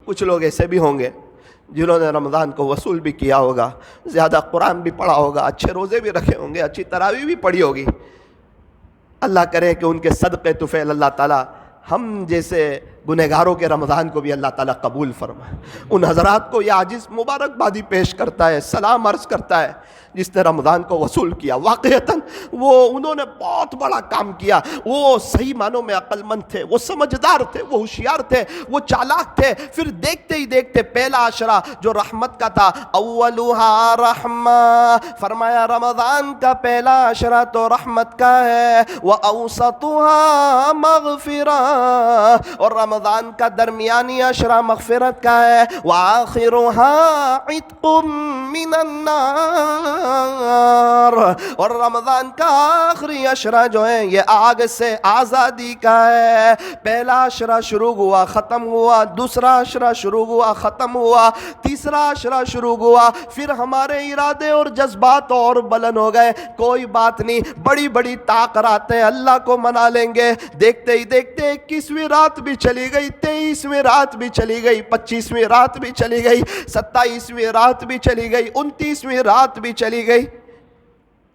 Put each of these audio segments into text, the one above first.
کچھ لوگ ایسے بھی ہوں گے جنہوں نے رمضان کو وصول بھی کیا ہوگا، زیادہ قرآن بھی پڑھا ہوگا، اچھے روزے بھی رکھے ہوں گے، اچھی تراویح بھی پڑھی ہوگی۔ اللہ کرے کہ ان کے صدقے طفیل اللہ تعالیٰ ہم جیسے گنہگاروں کے رمضان کو بھی اللہ تعالیٰ قبول فرمائے۔ ان حضرات کو یہ عاجز مبارکبادی پیش کرتا ہے، سلام عرض کرتا ہے جس نے رمضان کو وصول کیا۔ واقعتاً انہوں نے بہت بڑا کام کیا، وہ صحیح معنوں میں عقل مند تھے، وہ سمجھدار تھے، وہ ہوشیار تھے، وہ چالاک تھے۔ پھر دیکھتے ہی دیکھتے پہلا عشرہ جو رحمت کا تھا، اولھا رحمہ، فرمایا رمضان کا پہلا عشرہ تو رحمت کا ہے، واوسطھا مغفرہ، اور رمضان کا درمیانی عشرہ مغفرت کا ہے، وآخرھا عتق من النار، اور رمضان کا آخری عشرہ جو ہے یہ آگ سے آزادی کا ہے۔ پہلا عشرہ شروع ہوا ختم ہوا، دوسرا عشرہ شروع ہوا ختم ہوا، تیسرا عشرہ شروع ہوا، پھر ہمارے ارادے اور جذبات اور بلند ہو گئے۔ کوئی بات نہیں، بڑی بڑی طاق راتیں اللہ کو منا لیں گے۔ دیکھتے ہی دیکھتے 21ویں رات بھی چلی گئی، 23ویں رات بھی چلی گئی، 25ویں رات بھی چلی گئی، 27ویں رات بھی چلی گئی، 29ویں رات بھی چلی گئی۔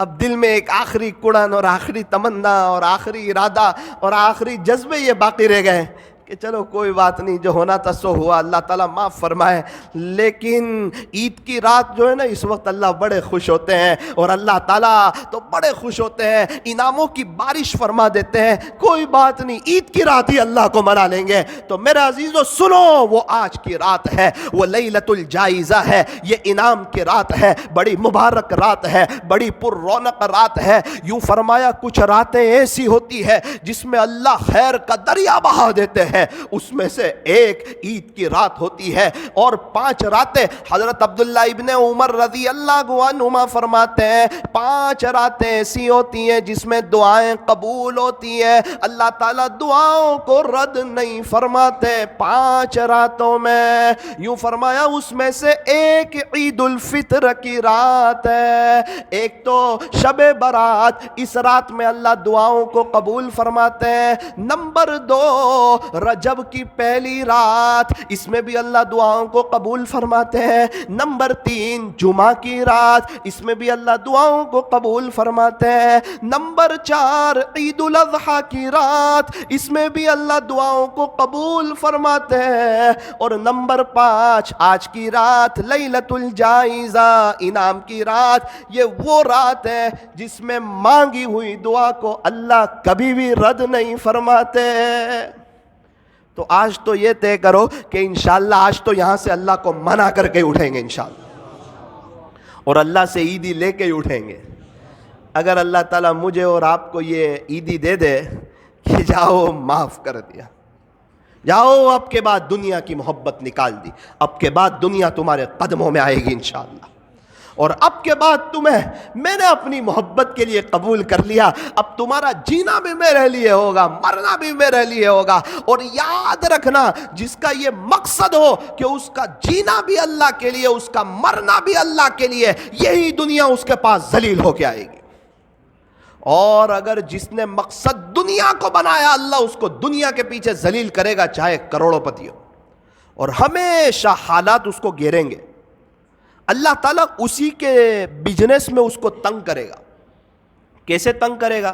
اب دل میں ایک آخری کڑن اور آخری تمنا اور آخری ارادہ اور آخری جذبے یہ باقی رہ گئے کہ چلو کوئی بات نہیں، جو ہونا تھا سو ہوا، اللہ تعالیٰ معاف فرمائے۔ لیکن عید کی رات جو ہے نا، اس وقت اللہ بڑے خوش ہوتے ہیں، اور اللہ تعالیٰ تو بڑے خوش ہوتے ہیں، انعاموں کی بارش فرما دیتے ہیں۔ کوئی بات نہیں، عید کی رات ہی اللہ کو منا لیں گے۔ تو میرے عزیزو سنو، وہ آج کی رات ہے، وہ لیلۃ الجائزہ ہے، یہ انعام کی رات ہے، بڑی مبارک رات ہے، بڑی پر رونق رات ہے۔ یوں فرمایا کچھ راتیں ایسی ہوتی ہے جس میں اللہ خیر کا دریا بہا دیتے ہیں، اس میں سے ایک عید کی رات ہوتی ہے۔ اور 5 راتیں حضرت عبداللہ ابن عمر رضی اللہ عنہما فرماتے ہیں، 5 راتیں ایسی ہوتی ہیں جس میں دعائیں قبول ہوتی ہیں، اللہ تعالیٰ دعاؤں کو رد نہیں فرماتے۔ 5 راتوں میں یوں فرمایا اس میں سے ایک عید الفطر کی رات ہے، ایک تو شب برات، اس رات میں اللہ دعاؤں کو قبول فرماتے ہیں۔ نمبر 2 رجب کی پہلی رات، اس میں بھی اللہ دعاؤں کو قبول فرماتے ہیں۔ نمبر 3 جمعہ کی رات، اس میں بھی اللہ دعاؤں کو قبول فرماتے ہیں۔ نمبر 4 عید الاضحیٰ کی رات، اس میں بھی اللہ دعاؤں کو قبول فرماتے ہیں۔ اور نمبر 5 آج کی رات لیلۃ الجائزہ، انعام کی رات، یہ وہ رات ہے جس میں مانگی ہوئی دعا کو اللہ کبھی بھی رد نہیں فرماتے۔ تو آج تو یہ طے کرو کہ انشاءاللہ آج تو یہاں سے اللہ کو منع کر کے اٹھیں گے انشاءاللہ، اور اللہ سے عیدی لے کے اٹھیں گے۔ اگر اللہ تعالیٰ مجھے اور آپ کو یہ عیدی دے دے کہ جاؤ معاف کر دیا، جاؤ اب کے بعد دنیا کی محبت نکال دی، اب کے بعد دنیا تمہارے قدموں میں آئے گی انشاءاللہ، اور اب کے بعد تمہیں میں نے اپنی محبت کے لیے قبول کر لیا، اب تمہارا جینا بھی میرے لیے ہوگا، مرنا بھی میرے لیے ہوگا۔ اور یاد رکھنا، جس کا یہ مقصد ہو کہ اس کا جینا بھی اللہ کے لیے، اس کا مرنا بھی اللہ کے لیے، یہی دنیا اس کے پاس ذلیل ہو کے آئے گی۔ اور اگر جس نے مقصد دنیا کو بنایا، اللہ اس کو دنیا کے پیچھے ذلیل کرے گا، چاہے کروڑوں پتی ہو، اور ہمیشہ حالات اس کو گھیریں گے۔ اللہ تعالیٰ اسی کے بزنس میں اس کو تنگ کرے گا۔ کیسے تنگ کرے گا؟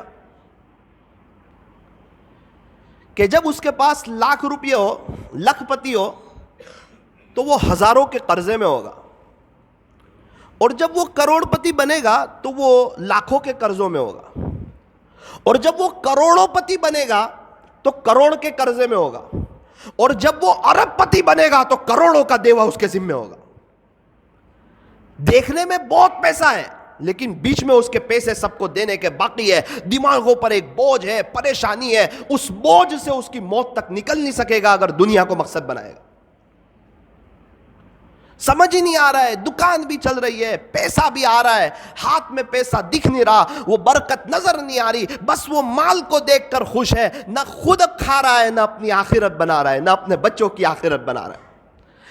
کہ جب اس کے پاس لاکھ روپے ہو، لکھ پتی ہو، تو وہ ہزاروں کے قرضے میں ہوگا، اور جب وہ کروڑ پتی بنے گا تو وہ لاکھوں کے قرضوں میں ہوگا، اور جب وہ کروڑوں پتی بنے گا تو کروڑ کے قرضے میں ہوگا، اور جب وہ ارب پتی بنے گا تو کروڑوں کا دیوا اس کے ذمہ ہوگا۔ دیکھنے میں بہت پیسہ ہے، لیکن بیچ میں اس کے پیسے سب کو دینے کے باقی ہے، دماغوں پر ایک بوجھ ہے، پریشانی ہے، اس بوجھ سے اس کی موت تک نکل نہیں سکے گا اگر دنیا کو مقصد بنائے گا۔ سمجھ ہی نہیں آ رہا ہے، دکان بھی چل رہی ہے، پیسہ بھی آ رہا ہے، ہاتھ میں پیسہ دکھ نہیں رہا، وہ برکت نظر نہیں آ رہی، بس وہ مال کو دیکھ کر خوش ہے، نہ خود کھا رہا ہے، نہ اپنی آخرت بنا رہا ہے، نہ اپنے بچوں کی آخرت بنا رہا ہے۔